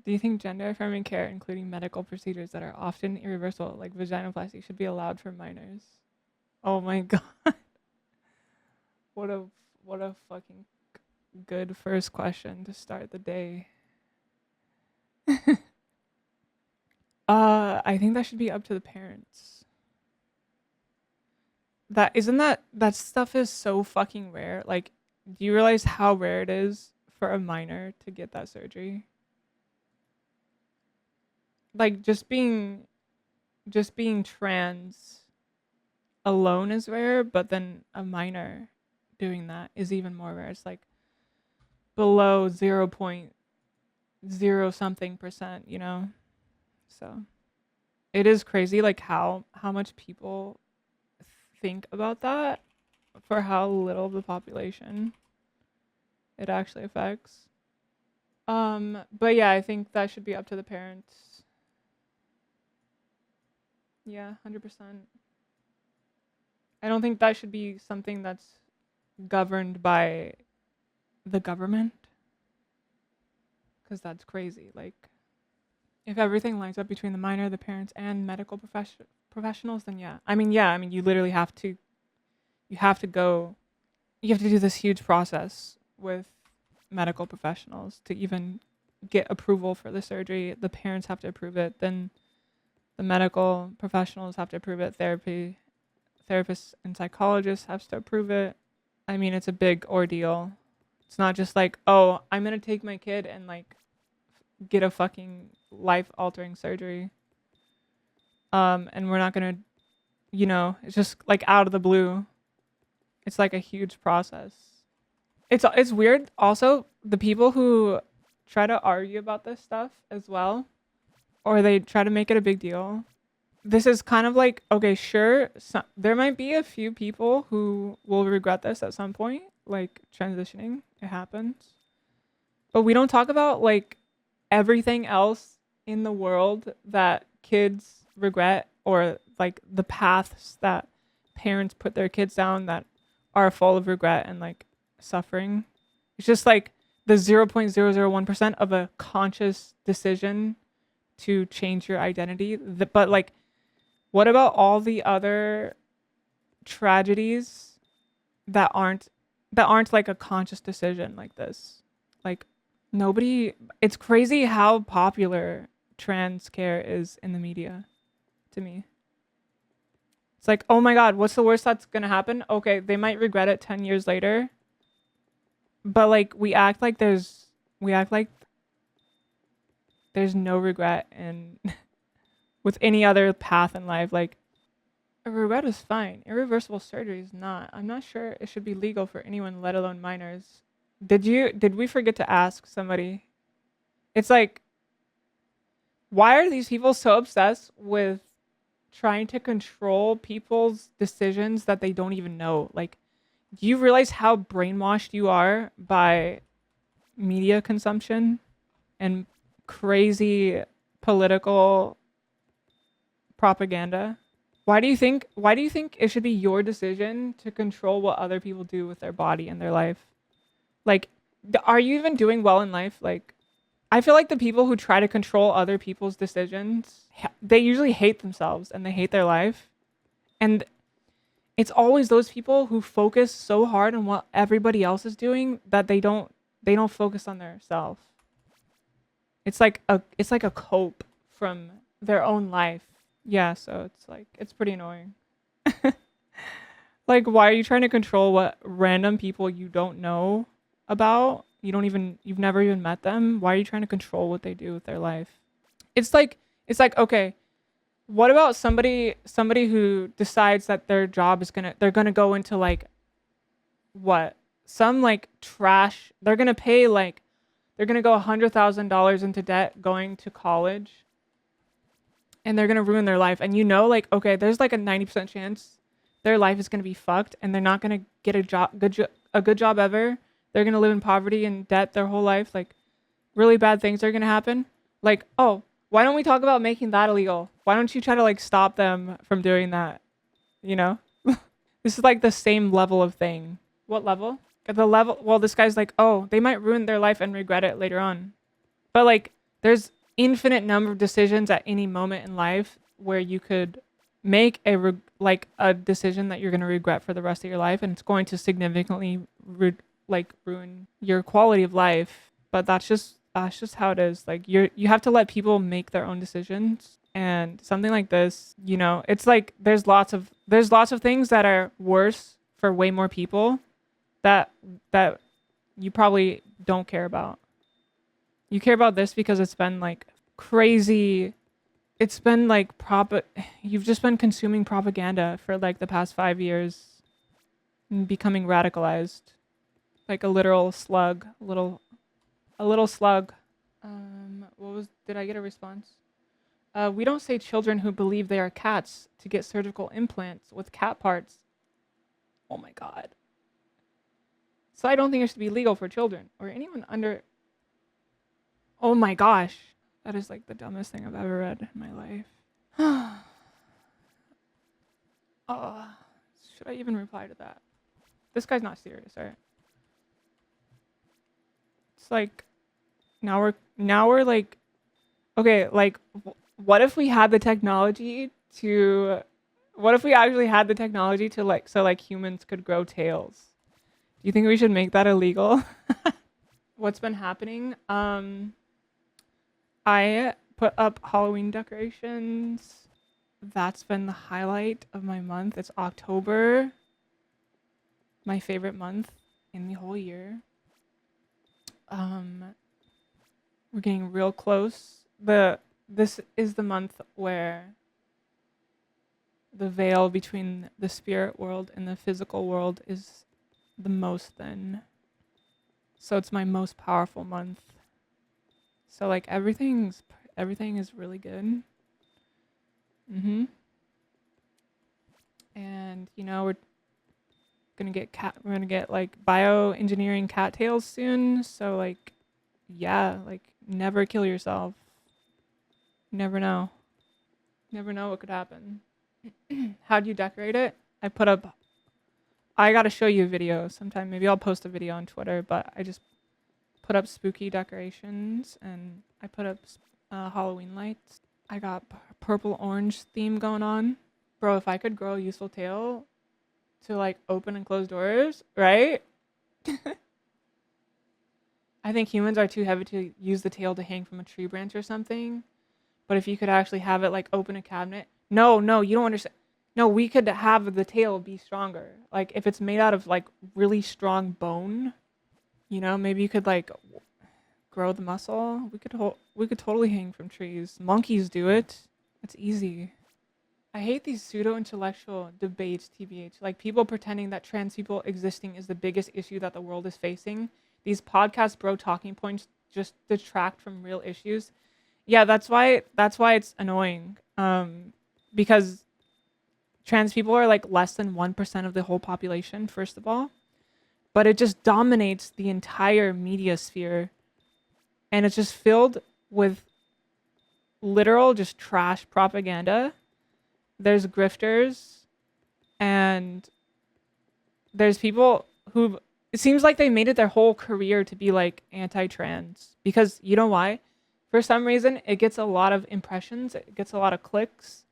Do you think gender-affirming care, including medical procedures that are often irreversible, like vaginoplasty, should be allowed for minors? Oh my god. What a what a fucking good first question to start the day. I think that should be up to the parents. That stuff is so fucking rare. Like, do you realize how rare it is for a minor to get that surgery? Like just being trans alone is rare, but then a minor doing that is even more rare. It's like below 0.0 something percent, you know? So it is crazy like how much people think about that for how little of the population it actually affects. But yeah, I think that should be up to the parents. Yeah, 100%. I don't think that should be something that's governed by the government, because that's crazy. Like, if everything lines up between the minor, the parents, and medical professionals, then yeah. I mean, you literally have to, you have to go, you have to do this huge process with medical professionals to even get approval for the surgery. The parents have to approve it. Then the medical professionals have to approve it. Therapists and psychologists have to approve it. I mean, it's a big ordeal. It's not just like, oh, I'm going to take my kid and like get a fucking life-altering surgery. And we're not going to, it's just like out of the blue. It's like a huge process. It's weird also, the people who try to argue about this stuff as well, or they try to make it a big deal. This is kind of like, okay, sure, there might be a few people who will regret this at some point, like transitioning, it happens. But we don't talk about like everything else in the world that kids regret, or like the paths that parents put their kids down that are full of regret and like suffering. It's just like the 0.001% of a conscious decision to change your identity. But like, what about all the other tragedies that aren't like a conscious decision like this? Like, nobody, it's crazy how popular trans care is in the media to me. It's like, oh my god, what's the worst that's gonna happen? Okay, they might regret it 10 years later. But like we act like there's no regret in with any other path in life. Like, a regret is fine. Irreversible surgery is not. I'm not sure it should be legal for anyone, let alone minors. Did we forget to ask somebody? It's like, why are these people so obsessed with trying to control people's decisions that they don't even know? Like, do you realize how brainwashed you are by media consumption and crazy political propaganda? Why do you think it should be your decision to control what other people do with their body and their life? Like, are you even doing well in life? Like, I feel like the people who try to control other people's decisions, they usually hate themselves and they hate their life. And it's always those people who focus so hard on what everybody else is doing that they don't focus on their self. It's like a cope from their own life. Yeah, so it's pretty annoying. Like, why are you trying to control what random people you don't know about? You've never even met them. Why are you trying to control what they do with their life? It's like, okay, what about somebody who decides that their job is they're gonna go into like what? Some like trash, they're gonna go $100,000 into debt going to college, and they're gonna ruin their life. And like, okay, there's like a 90% chance their life is gonna be fucked, and they're not gonna get a good job ever. They're gonna live in poverty and debt their whole life. Like, really bad things are gonna happen. Like, oh, why don't we talk about making that illegal? Why don't you try to like stop them from doing that? This is like the same level of thing. What level? The level, well, this guy's like, oh, they might ruin their life and regret it later on. But like, there's infinite number of decisions at any moment in life where you could make like a decision that you're going to regret for the rest of your life, and it's going to significantly like ruin your quality of life. But that's just how it is. Like you have to let people make their own decisions. And something like this, it's like there's lots of things that are worse for way more people that that you probably don't care about. You care about this because it's been like crazy. It's been like you've just been consuming propaganda for like the past 5 years and becoming radicalized. Like a literal slug, a little slug. Did I get a response? We don't say children who believe they are cats to get surgical implants with cat parts. Oh my God. So I don't think it should be legal for children or anyone under. Oh my gosh. That is like the dumbest thing I've ever read in my life. Oh, should I even reply to that? This guy's not serious, right? It's like now we're like, okay, like what if we had the technology to what if we actually had the technology to like so like humans could grow tails? Do you think we should make that illegal? What's been happening? I put up Halloween decorations. That's been the highlight of my month. It's October, my favorite month in the whole year. We're getting real close. This is the month where the veil between the spirit world and the physical world is the most thin. So it's my most powerful month. So like everything is really good. And we're gonna get like bioengineering cattails soon. So like yeah, like never kill yourself. Never know. Never know what could happen. How do you decorate it? I gotta show you a video sometime. Maybe I'll post a video on Twitter, but I just put up spooky decorations and I put up Halloween lights. I got purple orange theme going on. Bro, if I could grow a useful tail to like open and close doors, right? I think humans are too heavy to use the tail to hang from a tree branch or something. But if you could actually have it like open a cabinet. No, you don't understand. No, we could have the tail be stronger. Like if it's made out of like really strong bone, maybe you could like grow the muscle. We could totally hang from trees. Monkeys do it. It's easy. I hate these pseudo-intellectual debates, TBH. Like people pretending that trans people existing is the biggest issue that the world is facing. These podcast bro talking points just detract from real issues. Yeah, that's why it's annoying. Because trans people are like less than 1% of the whole population, first of all. But it just dominates the entire media sphere. And it's just filled with literal just trash propaganda. There's grifters and there's people who it seems like they made it their whole career to be like anti-trans because you know why? For some reason, it gets a lot of impressions. It gets a lot of clicks.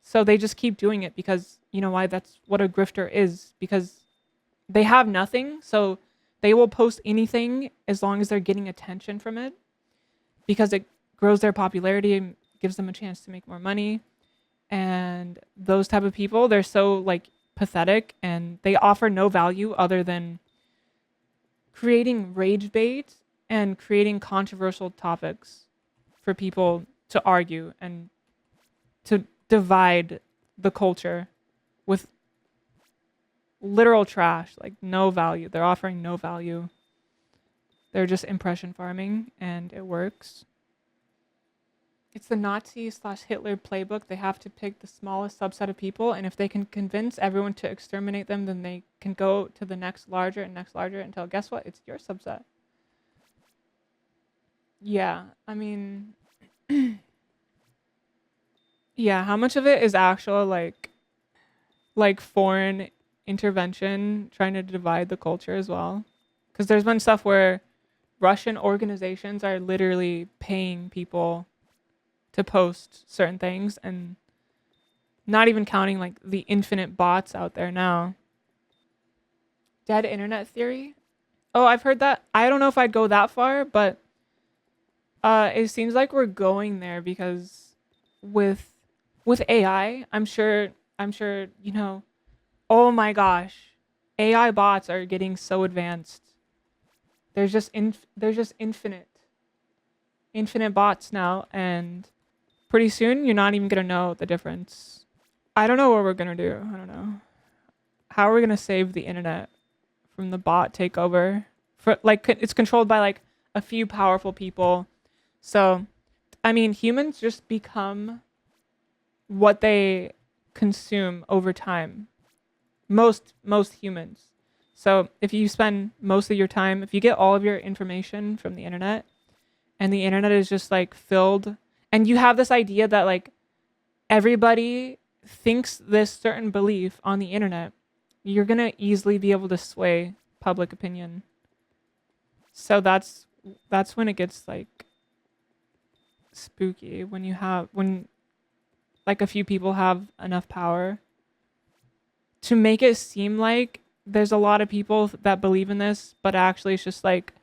So they just keep doing it because you know why? That's what a grifter is because they have nothing. So they will post anything as long as they're getting attention from it because it grows their popularity and gives them a chance to make more money. And those type of people, they're so like pathetic and they offer no value other than creating rage bait and creating controversial topics for people to argue and to divide the culture with literal trash, like no value. They're offering no value. They're just impression farming and it works. It's the Nazi/Hitler playbook. They have to pick the smallest subset of people, and if they can convince everyone to exterminate them, then they can go to the next larger until, guess what? It's your subset. Yeah, I mean, yeah, how much of it is actual, like foreign intervention trying to divide the culture as well? Because there's been stuff where Russian organizations are literally paying people to post certain things, and not even counting like the infinite bots out there now. Dead internet theory? Oh, I've heard that. I don't know if I'd go that far, but it seems like we're going there because with with AI, I'm sure, oh my gosh. AI bots are getting so advanced. There's just infinite bots now, and pretty soon you're not even going to know the difference. I don't know what we're going to do. I don't know. How are we going to save the internet from the bot takeover? For like it's controlled by like a few powerful people. So, I mean, humans just become what they consume over time. Most humans. So, if you spend most of your time, if you get all of your information from the internet, and the internet is just like filled, and you have this idea that like everybody thinks this certain belief on the internet, you're going to easily be able to sway public opinion. So that's when it gets like spooky, when like a few people have enough power to make it seem like there's a lot of people that believe in this, but actually it's just like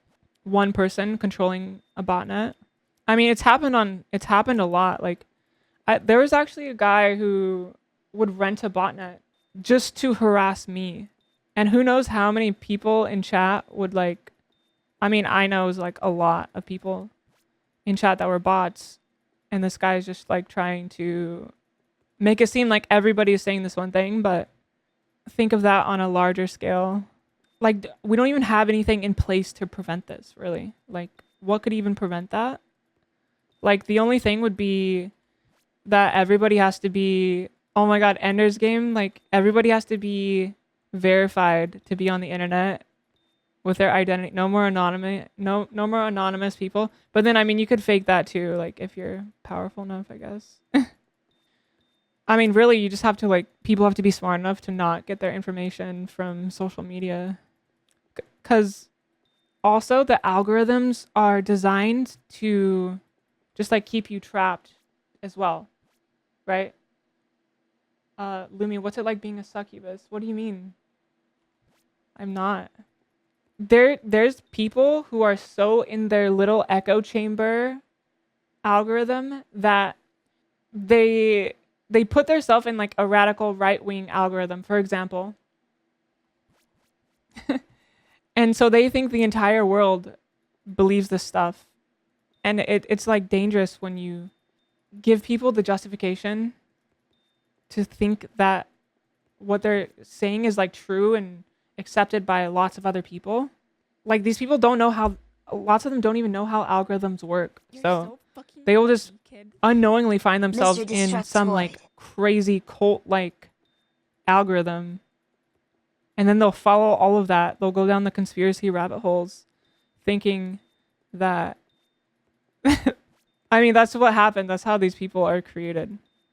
one person controlling a botnet. I mean, it's happened a lot. Like there was actually a guy who would rent a botnet just to harass me. And who knows how many people in chat would like, I mean, I know it was like a lot of people in chat that were bots. And this guy is just like trying to make it seem like everybody is saying this one thing, but think of that on a larger scale. Like, we don't even have anything in place to prevent this, really. Like, what could even prevent that? Like, the only thing would be that everybody has to be, oh my god, Ender's Game, like everybody has to be verified to be on the internet with their identity. No more anonymous people. But then I mean you could fake that too, like if you're powerful enough, I guess. I mean really you just have to like people have to be smart enough to not get their information from social media. Cuz also the algorithms are designed to just like keep you trapped as well. Right? Lumi, what's it like being a succubus? What do you mean? I'm not. There's people who are so in their little echo chamber algorithm that they they put themselves in like a radical right wing algorithm, for example. And so they think the entire world believes this stuff. And it's like dangerous when you give people the justification to think that what they're saying is like true and accepted by lots of other people. Like these people don't know how lots of them don't even know how algorithms work. So they will just unknowingly find themselves in some like crazy cult like algorithm. And then they'll follow all of that. They'll go down the conspiracy rabbit holes thinking that I mean that's what happened. That's how these people are created.